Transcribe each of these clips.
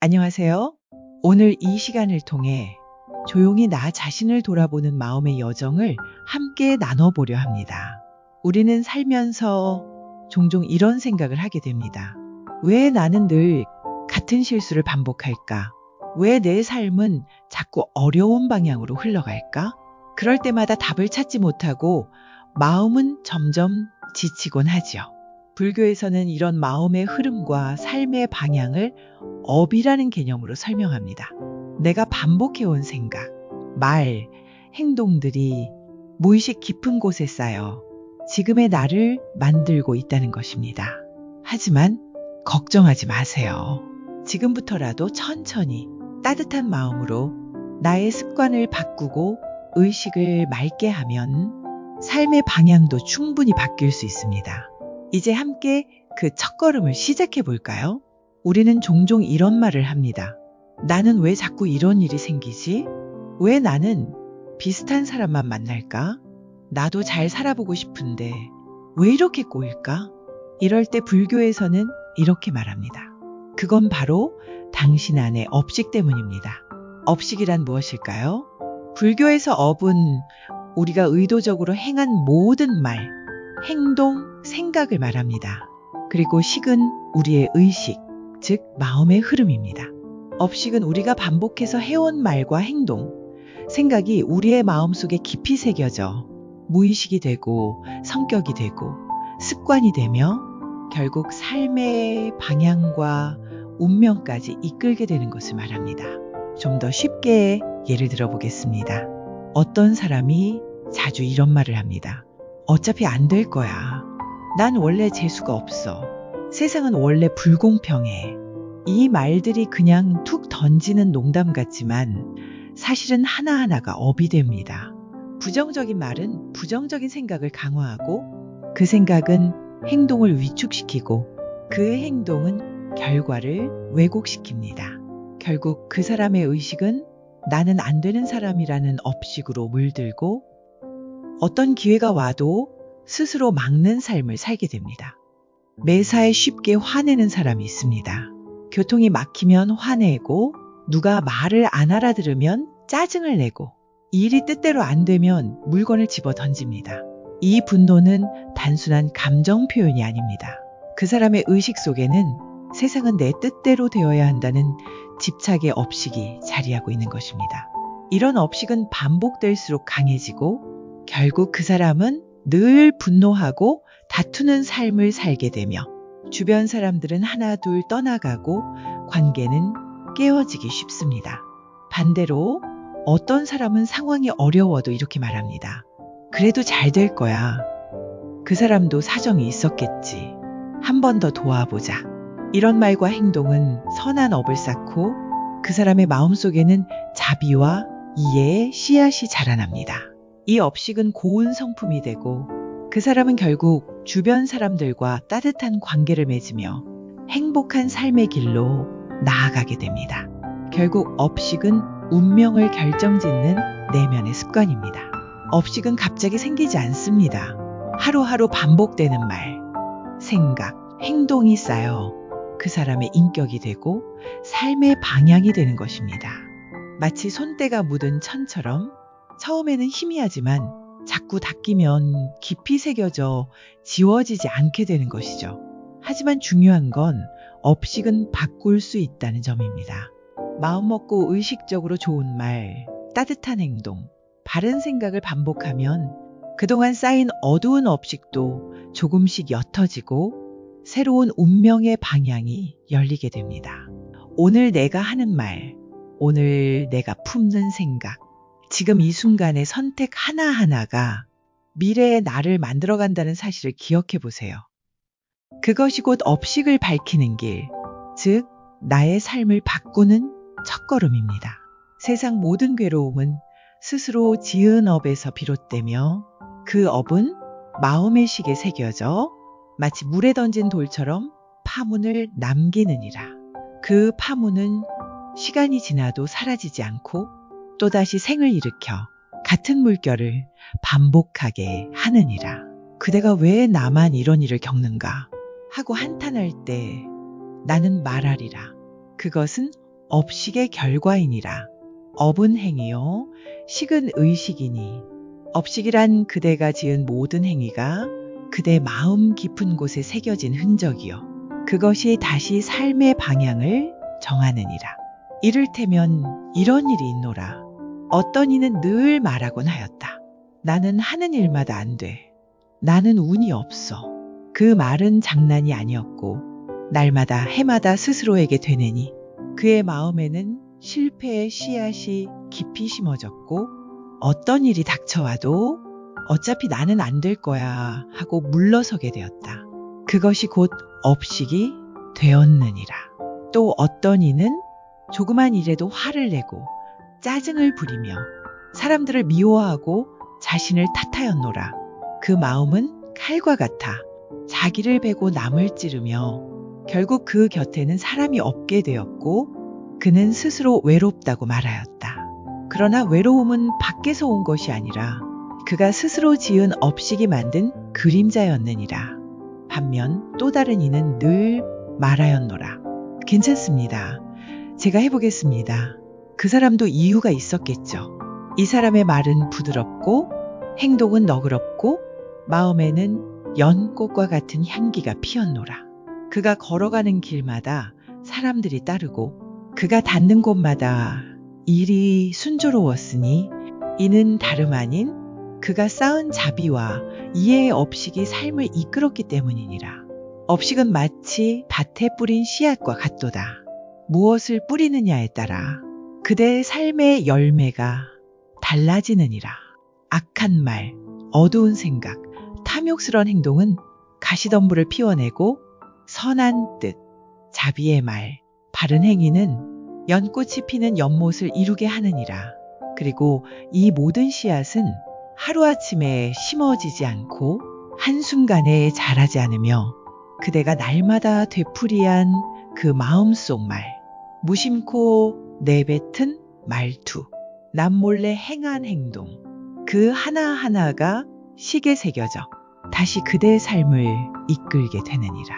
안녕하세요. 오늘 이 시간을 통해 조용히 나 자신을 돌아보는 마음의 여정을 함께 나눠보려 합니다. 우리는 살면서 종종 이런 생각을 하게 됩니다. 왜 나는 늘 같은 실수를 반복할까? 왜 내 삶은 자꾸 어려운 방향으로 흘러갈까? 그럴 때마다 답을 찾지 못하고 마음은 점점 지치곤 하지요. 불교에서는 이런 마음의 흐름과 삶의 방향을 업이라는 개념으로 설명합니다. 내가 반복해온 생각, 말, 행동들이 무의식 깊은 곳에 쌓여 지금의 나를 만들고 있다는 것입니다. 하지만 걱정하지 마세요. 지금부터라도 천천히 따뜻한 마음으로 나의 습관을 바꾸고 의식을 맑게 하면 삶의 방향도 충분히 바뀔 수 있습니다. 이제 함께 그 첫걸음을 시작해 볼까요? 우리는 종종 이런 말을 합니다. 나는 왜 자꾸 이런 일이 생기지? 왜 나는 비슷한 사람만 만날까? 나도 잘 살아보고 싶은데 왜 이렇게 꼬일까? 이럴 때 불교에서는 이렇게 말합니다. 그건 바로 당신 안의 업식 때문입니다. 업식이란 무엇일까요? 불교에서 업은 우리가 의도적으로 행한 모든 말, 행동, 생각을 말합니다. 그리고 식은 우리의 의식, 즉 마음의 흐름입니다. 업식은 우리가 반복해서 해온 말과 행동, 생각이 우리의 마음속에 깊이 새겨져 무의식이 되고 성격이 되고 습관이 되며 결국 삶의 방향과 운명까지 이끌게 되는 것을 말합니다. 좀 더 쉽게 예를 들어 보겠습니다. 어떤 사람이 자주 이런 말을 합니다. 어차피 안 될 거야. 난 원래 재수가 없어. 세상은 원래 불공평해. 이 말들이 그냥 툭 던지는 농담 같지만 사실은 하나하나가 업이 됩니다. 부정적인 말은 부정적인 생각을 강화하고 그 생각은 행동을 위축시키고 그 행동은 결과를 왜곡시킵니다. 결국 그 사람의 의식은 나는 안 되는 사람이라는 업식으로 물들고 어떤 기회가 와도 스스로 막는 삶을 살게 됩니다. 매사에 쉽게 화내는 사람이 있습니다. 교통이 막히면 화내고 누가 말을 안 알아들으면 짜증을 내고 일이 뜻대로 안 되면 물건을 집어 던집니다. 이 분노는 단순한 감정 표현이 아닙니다. 그 사람의 의식 속에는 세상은 내 뜻대로 되어야 한다는 집착의 업식이 자리하고 있는 것입니다. 이런 업식은 반복될수록 강해지고 결국 그 사람은 늘 분노하고 다투는 삶을 살게 되며 주변 사람들은 하나 둘 떠나가고 관계는 깨어지기 쉽습니다. 반대로 어떤 사람은 상황이 어려워도 이렇게 말합니다. 그래도 잘 될 거야. 그 사람도 사정이 있었겠지. 한 번 더 도와보자. 이런 말과 행동은 선한 업을 쌓고 그 사람의 마음속에는 자비와 이해의 씨앗이 자라납니다. 이 업식은 고운 성품이 되고 그 사람은 결국 주변 사람들과 따뜻한 관계를 맺으며 행복한 삶의 길로 나아가게 됩니다. 결국 업식은 운명을 결정짓는 내면의 습관입니다. 업식은 갑자기 생기지 않습니다. 하루하루 반복되는 말, 생각, 행동이 쌓여 그 사람의 인격이 되고 삶의 방향이 되는 것입니다. 마치 손때가 묻은 천처럼 처음에는 희미하지만 자꾸 닦이면 깊이 새겨져 지워지지 않게 되는 것이죠. 하지만 중요한 건 업식은 바꿀 수 있다는 점입니다. 마음 먹고 의식적으로 좋은 말, 따뜻한 행동, 바른 생각을 반복하면 그동안 쌓인 어두운 업식도 조금씩 옅어지고 새로운 운명의 방향이 열리게 됩니다. 오늘 내가 하는 말, 오늘 내가 품는 생각, 지금 이 순간의 선택 하나하나가 미래의 나를 만들어간다는 사실을 기억해 보세요. 그것이 곧 업식을 밝히는 길, 즉 나의 삶을 바꾸는 첫걸음입니다. 세상 모든 괴로움은 스스로 지은 업에서 비롯되며 그 업은 마음의 식에 새겨져 마치 물에 던진 돌처럼 파문을 남기느니라. 그 파문은 시간이 지나도 사라지지 않고 또다시 생을 일으켜 같은 물결을 반복하게 하느니라. 그대가 왜 나만 이런 일을 겪는가 하고 한탄할 때 나는 말하리라. 그것은 업식의 결과이니라. 업은 행이요 식은 의식이니 업식이란 그대가 지은 모든 행위가 그대 마음 깊은 곳에 새겨진 흔적이요 그것이 다시 삶의 방향을 정하느니라. 이를테면 이런 일이 있노라. 어떤 이는 늘 말하곤 하였다. 나는 하는 일마다 안 돼. 나는 운이 없어. 그 말은 장난이 아니었고 날마다 해마다 스스로에게 되뇌니 그의 마음에는 실패의 씨앗이 깊이 심어졌고 어떤 일이 닥쳐와도 어차피 나는 안 될 거야 하고 물러서게 되었다. 그것이 곧 업식이 되었느니라. 또 어떤 이는 조그만 일에도 화를 내고 짜증을 부리며 사람들을 미워하고 자신을 탓하였노라. 그 마음은 칼과 같아 자기를 베고 남을 찌르며 결국 그 곁에는 사람이 없게 되었고 그는 스스로 외롭다고 말하였다. 그러나 외로움은 밖에서 온 것이 아니라 그가 스스로 지은 업식이 만든 그림자였느니라. 반면 또 다른 이는 늘 말하였노라. 괜찮습니다. 제가 해보겠습니다. 그 사람도 이유가 있었겠죠. 이 사람의 말은 부드럽고 행동은 너그럽고 마음에는 연꽃과 같은 향기가 피었노라. 그가 걸어가는 길마다 사람들이 따르고 그가 닿는 곳마다 일이 순조로웠으니 이는 다름 아닌 그가 쌓은 자비와 이해의 업식이 삶을 이끌었기 때문이니라. 업식은 마치 밭에 뿌린 씨앗과 같도다. 무엇을 뿌리느냐에 따라 그대의 삶의 열매가 달라지느니라. 악한 말, 어두운 생각, 탐욕스러운 행동은 가시덤불을 피워내고 선한 뜻, 자비의 말, 바른 행위는 연꽃이 피는 연못을 이루게 하느니라. 그리고 이 모든 씨앗은 하루아침에 심어지지 않고 한순간에 자라지 않으며 그대가 날마다 되풀이한 그 마음속 말, 무심코 내뱉은 말투, 남몰래 행한 행동, 그 하나하나가 식에 새겨져 다시 그대의 삶을 이끌게 되느니라.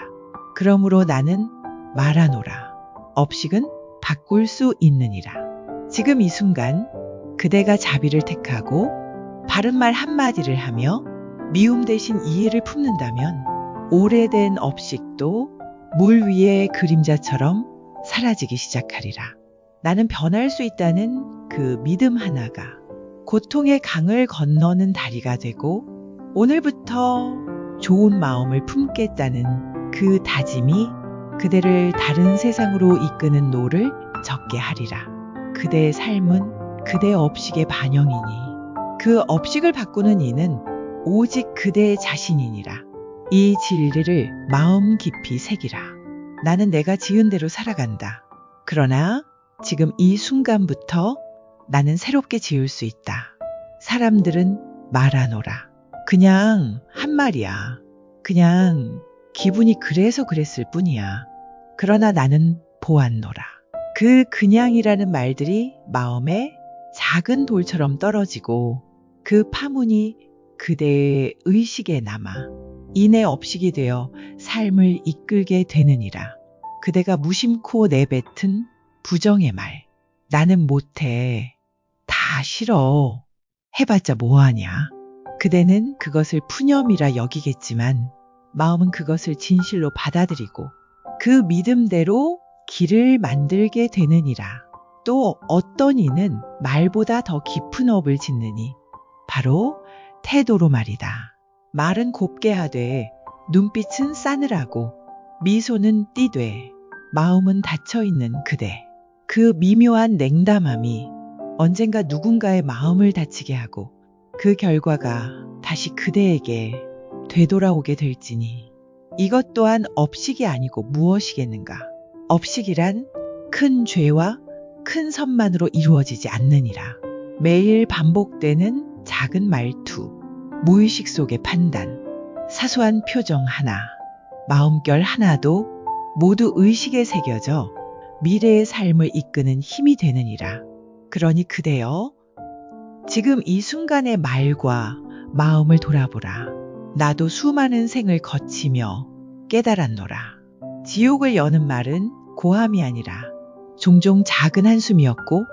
그러므로 나는 말하노라. 업식은 바꿀 수 있느니라. 지금 이 순간 그대가 자비를 택하고 바른 말 한마디를 하며 미움 대신 이해를 품는다면 오래된 업식도 물 위의 그림자처럼 사라지기 시작하리라. 나는 변할 수 있다는 그 믿음 하나가 고통의 강을 건너는 다리가 되고 오늘부터 좋은 마음을 품겠다는 그 다짐이 그대를 다른 세상으로 이끄는 노를 젓게 하리라. 그대의 삶은 그대의 업식의 반영이니 그 업식을 바꾸는 이는 오직 그대 자신이니라. 이 진리를 마음 깊이 새기라. 나는 내가 지은 대로 살아간다. 그러나 지금 이 순간부터 나는 새롭게 지을 수 있다. 사람들은 말하노라. 그냥 한 말이야. 그냥 기분이 그래서 그랬을 뿐이야. 그러나 나는 보았노라. 그 그냥이라는 말들이 마음에 작은 돌처럼 떨어지고 그 파문이 그대의 의식에 남아 인의 업식이 되어 삶을 이끌게 되느니라. 그대가 무심코 내뱉은 부정의 말. 나는 못해. 다 싫어. 해봤자 뭐하냐. 그대는 그것을 푸념이라 여기겠지만 마음은 그것을 진실로 받아들이고 그 믿음대로 길을 만들게 되느니라. 또 어떤 이는 말보다 더 깊은 업을 짓느니 바로 태도로 말이다. 말은 곱게 하되 눈빛은 싸늘하고 미소는 띠되 마음은 닫혀있는 그대. 그 미묘한 냉담함이 언젠가 누군가의 마음을 다치게 하고 그 결과가 다시 그대에게 되돌아오게 될지니 이것 또한 업식이 아니고 무엇이겠는가. 업식이란 큰 죄와 큰 선만으로 이루어지지 않느니라. 매일 반복되는 작은 말투, 무의식 속의 판단, 사소한 표정 하나, 마음결 하나도 모두 의식에 새겨져 미래의 삶을 이끄는 힘이 되느니라. 그러니 그대여, 지금 이 순간의 말과 마음을 돌아보라. 나도 수많은 생을 거치며 깨달았노라. 지옥을 여는 말은 고함이 아니라 종종 작은 한숨이었고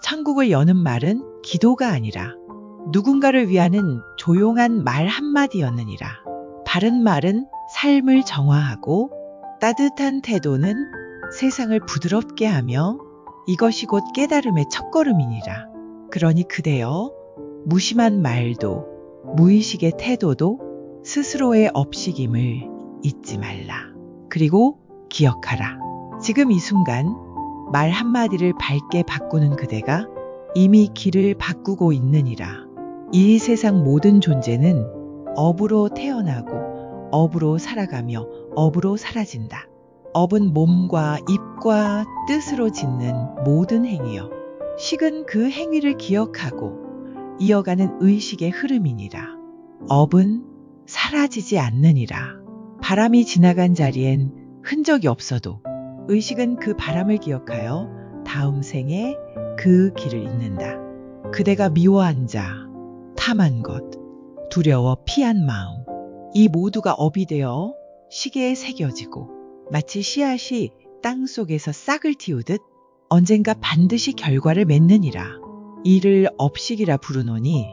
천국을 여는 말은 기도가 아니라 누군가를 위하는 조용한 말 한마디였느니라. 바른 말은 삶을 정화하고 따뜻한 태도는 세상을 부드럽게 하며 이것이 곧 깨달음의 첫걸음이니라. 그러니 그대여 무심한 말도 무의식의 태도도 스스로의 업식임을 잊지 말라. 그리고 기억하라. 지금 이 순간 말 한마디를 밝게 바꾸는 그대가 이미 길을 바꾸고 있느니라. 이 세상 모든 존재는 업으로 태어나고 업으로 살아가며 업으로 사라진다. 업은 몸과 입과 뜻으로 짓는 모든 행위여. 식은 그 행위를 기억하고 이어가는 의식의 흐름이니라. 업은 사라지지 않느니라. 바람이 지나간 자리엔 흔적이 없어도 의식은 그 바람을 기억하여 다음 생에 그 길을 잇는다. 그대가 미워 앉아 탐한 것, 두려워 피한 마음, 이 모두가 업이 되어 시계에 새겨지고 마치 씨앗이 땅 속에서 싹을 틔우듯 언젠가 반드시 결과를 맺느니라. 이를 업식이라 부르노니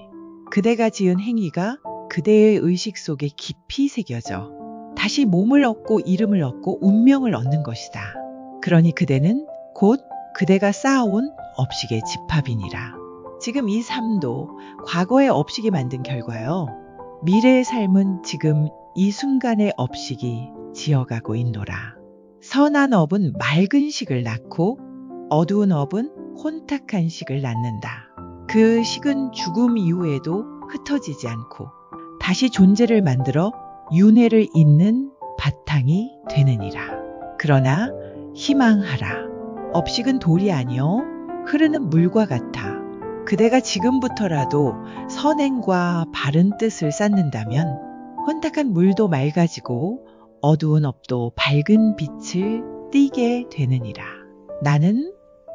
그대가 지은 행위가 그대의 의식 속에 깊이 새겨져 다시 몸을 얻고 이름을 얻고 운명을 얻는 것이다. 그러니 그대는 곧 그대가 쌓아온 업식의 집합이니라. 지금 이 삶도 과거의 업식이 만든 결과요. 미래의 삶은 지금 이 순간의 업식이 지어가고 있노라. 선한 업은 맑은 식을 낳고 어두운 업은 혼탁한 식을 낳는다. 그 식은 죽음 이후에도 흩어지지 않고 다시 존재를 만들어 윤회를 잇는 바탕이 되느니라. 그러나 희망하라. 업식은 돌이 아니요 흐르는 물과 같아. 그대가 지금부터라도 선행과 바른 뜻을 쌓는다면 혼탁한 물도 맑아지고 어두운 업도 밝은 빛을 띠게 되느니라. 나는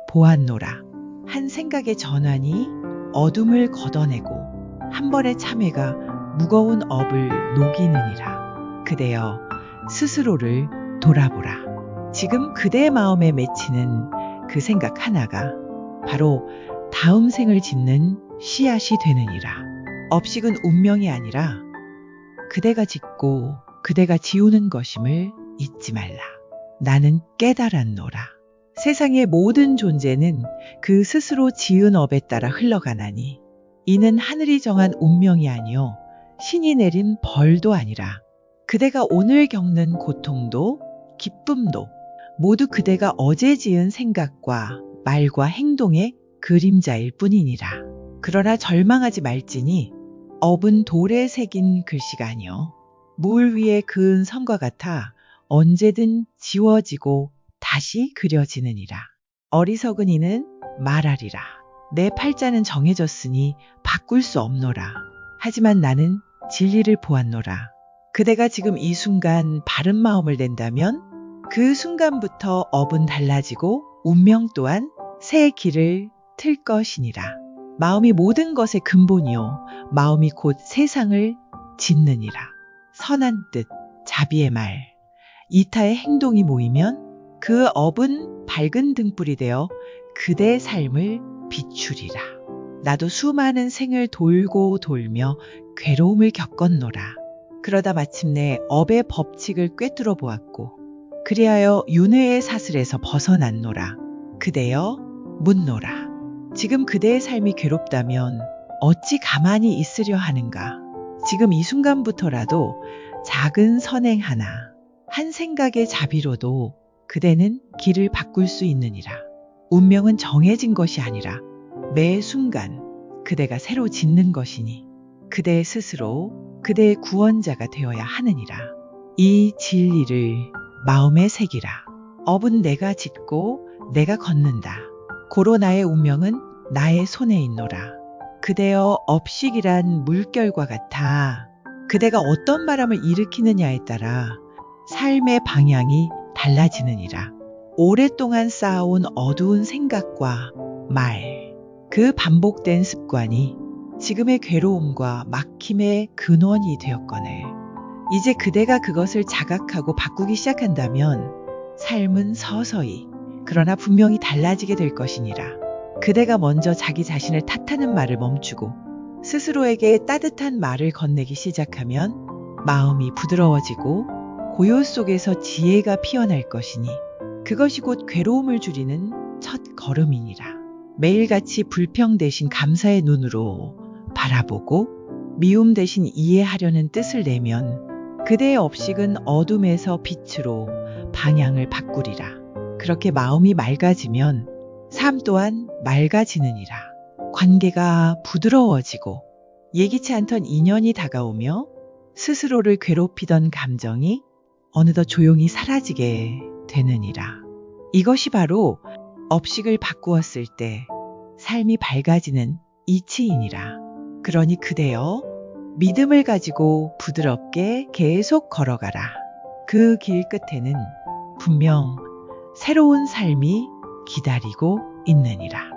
보았노라. 한 생각의 전환이 어둠을 걷어내고 한 번의 참회가 무거운 업을 녹이느니라. 그대여 스스로를 돌아보라. 지금 그대의 마음에 맺히는 그 생각 하나가 바로 다음 생을 짓는 씨앗이 되느니라. 업식은 운명이 아니라 그대가 짓고 그대가 지우는 것임을 잊지 말라. 나는 깨달았노라. 세상의 모든 존재는 그 스스로 지은 업에 따라 흘러가나니 이는 하늘이 정한 운명이 아니요 신이 내린 벌도 아니라 그대가 오늘 겪는 고통도 기쁨도 모두 그대가 어제 지은 생각과 말과 행동의 그림자일 뿐이니라. 그러나 절망하지 말지니 업은 돌에 새긴 글씨가 아니요 물 위에 그은 선과 같아 언제든 지워지고 다시 그려지느니라. 어리석은 이는 말하리라. 내 팔자는 정해졌으니 바꿀 수 없노라. 하지만 나는 진리를 보았노라. 그대가 지금 이 순간 바른 마음을 낸다면 그 순간부터 업은 달라지고 운명 또한 새 길을 틀 것이니라. 마음이 모든 것의 근본이요 마음이 곧 세상을 짓느니라. 선한 뜻, 자비의 말, 이타의 행동이 모이면 그 업은 밝은 등불이 되어 그대의 삶을 비추리라. 나도 수많은 생을 돌고 돌며 괴로움을 겪었노라. 그러다 마침내 업의 법칙을 꿰뚫어 보았고 그리하여 윤회의 사슬에서 벗어났노라. 그대여 묻노라. 지금 그대의 삶이 괴롭다면 어찌 가만히 있으려 하는가. 지금 이 순간부터라도 작은 선행 하나, 한 생각의 자비로도 그대는 길을 바꿀 수 있느니라. 운명은 정해진 것이 아니라 매 순간 그대가 새로 짓는 것이니 그대 스스로 그대의 구원자가 되어야 하느니라. 이 진리를 마음에 새기라. 업은 내가 짓고 내가 걷는다. 고로 나의 운명은 나의 손에 있노라. 그대여 업식이란 물결과 같아 그대가 어떤 바람을 일으키느냐에 따라 삶의 방향이 달라지느니라. 오랫동안 쌓아온 어두운 생각과 말, 그 반복된 습관이 지금의 괴로움과 막힘의 근원이 되었거늘 이제 그대가 그것을 자각하고 바꾸기 시작한다면 삶은 서서히 그러나 분명히 달라지게 될 것이니라. 그대가 먼저 자기 자신을 탓하는 말을 멈추고 스스로에게 따뜻한 말을 건네기 시작하면 마음이 부드러워지고 고요 속에서 지혜가 피어날 것이니 그것이 곧 괴로움을 줄이는 첫 걸음이니라. 매일같이 불평 대신 감사의 눈으로 바라보고 미움 대신 이해하려는 뜻을 내면 그대의 업식은 어둠에서 빛으로 방향을 바꾸리라. 그렇게 마음이 맑아지면 삶 또한 맑아지느니라. 관계가 부드러워지고 예기치 않던 인연이 다가오며 스스로를 괴롭히던 감정이 어느덧 조용히 사라지게 되느니라. 이것이 바로 업식을 바꾸었을 때 삶이 밝아지는 이치이니라. 그러니 그대여 믿음을 가지고 부드럽게 계속 걸어가라. 그 길 끝에는 분명 새로운 삶이 기다리고 있느니라.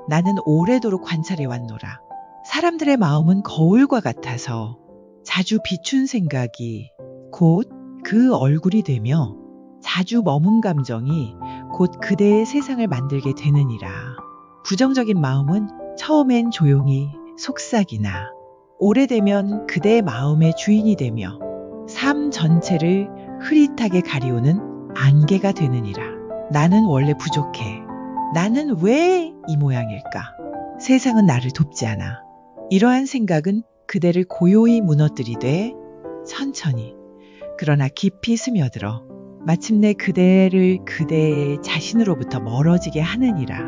나는 오래도록 관찰해 왔노라. 사람들의 마음은 거울과 같아서 자주 비춘 생각이 곧 그 얼굴이 되며 자주 머문 감정이 곧 그대의 세상을 만들게 되느니라. 부정적인 마음은 처음엔 조용히 속삭이나 오래되면 그대의 마음의 주인이 되며 삶 전체를 흐릿하게 가리우는 안개가 되느니라. 나는 원래 부족해. 나는 왜 이 모양일까? 세상은 나를 돕지 않아. 이러한 생각은 그대를 고요히 무너뜨리되 천천히 그러나 깊이 스며들어 마침내 그대를 그대의 자신으로부터 멀어지게 하느니라.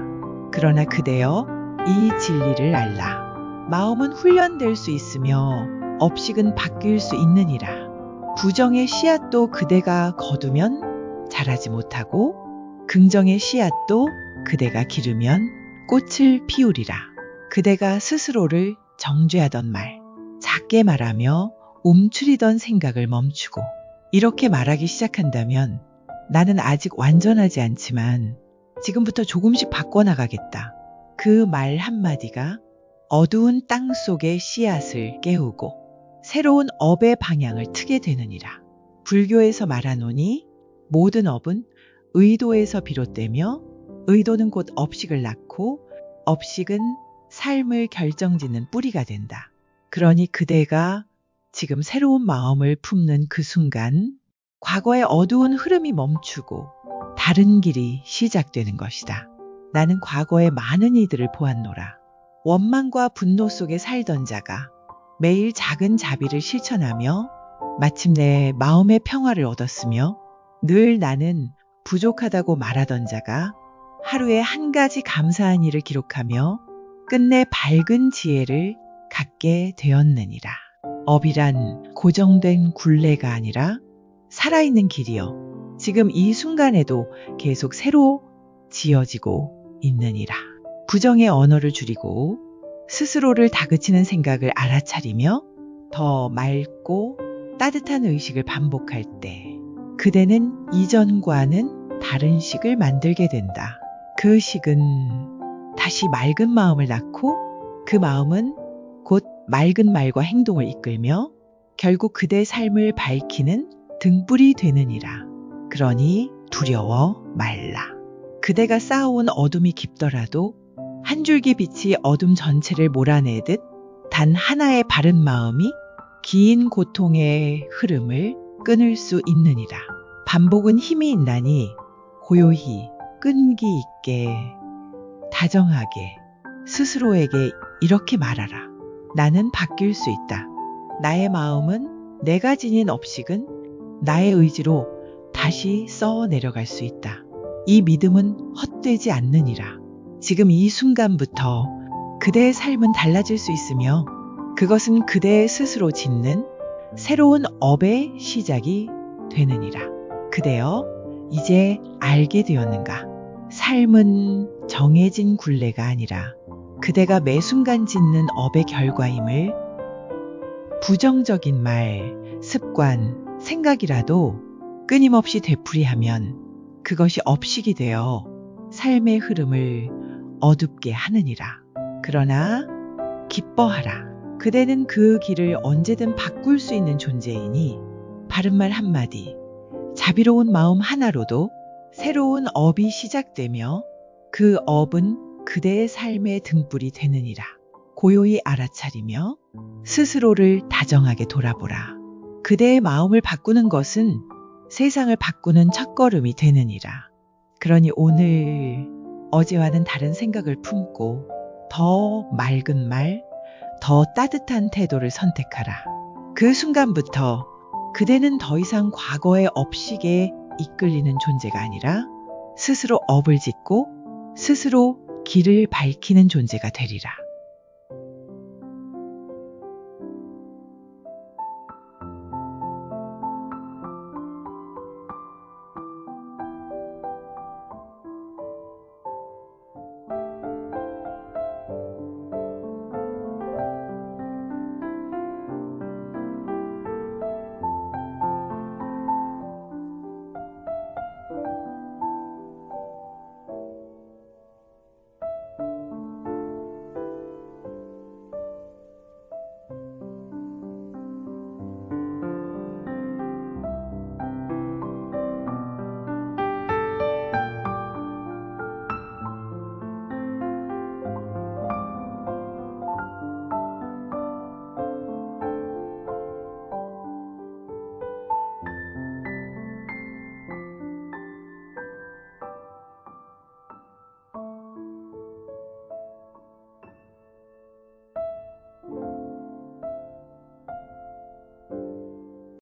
그러나 그대여 이 진리를 알라. 마음은 훈련될 수 있으며 업식은 바뀔 수 있느니라. 부정의 씨앗도 그대가 거두면 자라지 못하고 긍정의 씨앗도 그대가 기르면 꽃을 피우리라. 그대가 스스로를 정죄하던 말, 작게 말하며 움츠리던 생각을 멈추고 이렇게 말하기 시작한다면 나는 아직 완전하지 않지만 지금부터 조금씩 바꿔나가겠다. 그 말 한마디가 어두운 땅 속의 씨앗을 깨우고 새로운 업의 방향을 트게 되느니라. 불교에서 말하노니 모든 업은 의도에서 비롯되며 의도는 곧 업식을 낳고 업식은 삶을 결정짓는 뿌리가 된다. 그러니 그대가 지금 새로운 마음을 품는 그 순간 과거의 어두운 흐름이 멈추고 다른 길이 시작되는 것이다. 나는 과거의 많은 이들을 보았노라. 원망과 분노 속에 살던 자가 매일 작은 자비를 실천하며 마침내 마음의 평화를 얻었으며 늘 나는 부족하다고 말하던 자가 하루에 한 가지 감사한 일을 기록하며 끝내 밝은 지혜를 갖게 되었느니라. 업이란 고정된 굴레가 아니라 살아있는 길이여 지금 이 순간에도 계속 새로 지어지고 있느니라. 부정의 언어를 줄이고 스스로를 다그치는 생각을 알아차리며 더 맑고 따뜻한 의식을 반복할 때 그대는 이전과는 다른 식을 만들게 된다. 그 식은 다시 맑은 마음을 낳고 그 마음은 곧 맑은 말과 행동을 이끌며 결국 그대의 삶을 밝히는 등불이 되느니라. 그러니 두려워 말라. 그대가 쌓아온 어둠이 깊더라도 한 줄기 빛이 어둠 전체를 몰아내듯 단 하나의 바른 마음이 긴 고통의 흐름을 끊을 수 있느니라. 반복은 힘이 있나니 고요히 끈기 있게 다정하게 스스로에게 이렇게 말하라. 나는 바뀔 수 있다. 나의 마음은 내가 지닌 업식은 나의 의지로 다시 써 내려갈 수 있다. 이 믿음은 헛되지 않느니라. 지금 이 순간부터 그대의 삶은 달라질 수 있으며 그것은 그대 스스로 짓는 새로운 업의 시작이 되느니라. 그대여 이제 알게 되었는가? 삶은 정해진 굴레가 아니라 그대가 매 순간 짓는 업의 결과임을 부정적인 말, 습관, 생각이라도 끊임없이 되풀이하면 그것이 업식이 되어 삶의 흐름을 어둡게 하느니라. 그러나 기뻐하라. 그대는 그 길을 언제든 바꿀 수 있는 존재이니 바른말 한마디, 자비로운 마음 하나로도 새로운 업이 시작되며 그 업은 그대의 삶의 등불이 되느니라. 고요히 알아차리며 스스로를 다정하게 돌아보라. 그대의 마음을 바꾸는 것은 세상을 바꾸는 첫걸음이 되느니라. 그러니 오늘 어제와는 다른 생각을 품고 더 맑은 말, 더 따뜻한 태도를 선택하라. 그 순간부터 그대는 더 이상 과거의 업식에 이끌리는 존재가 아니라 스스로 업을 짓고 스스로 길을 밝히는 존재가 되리라.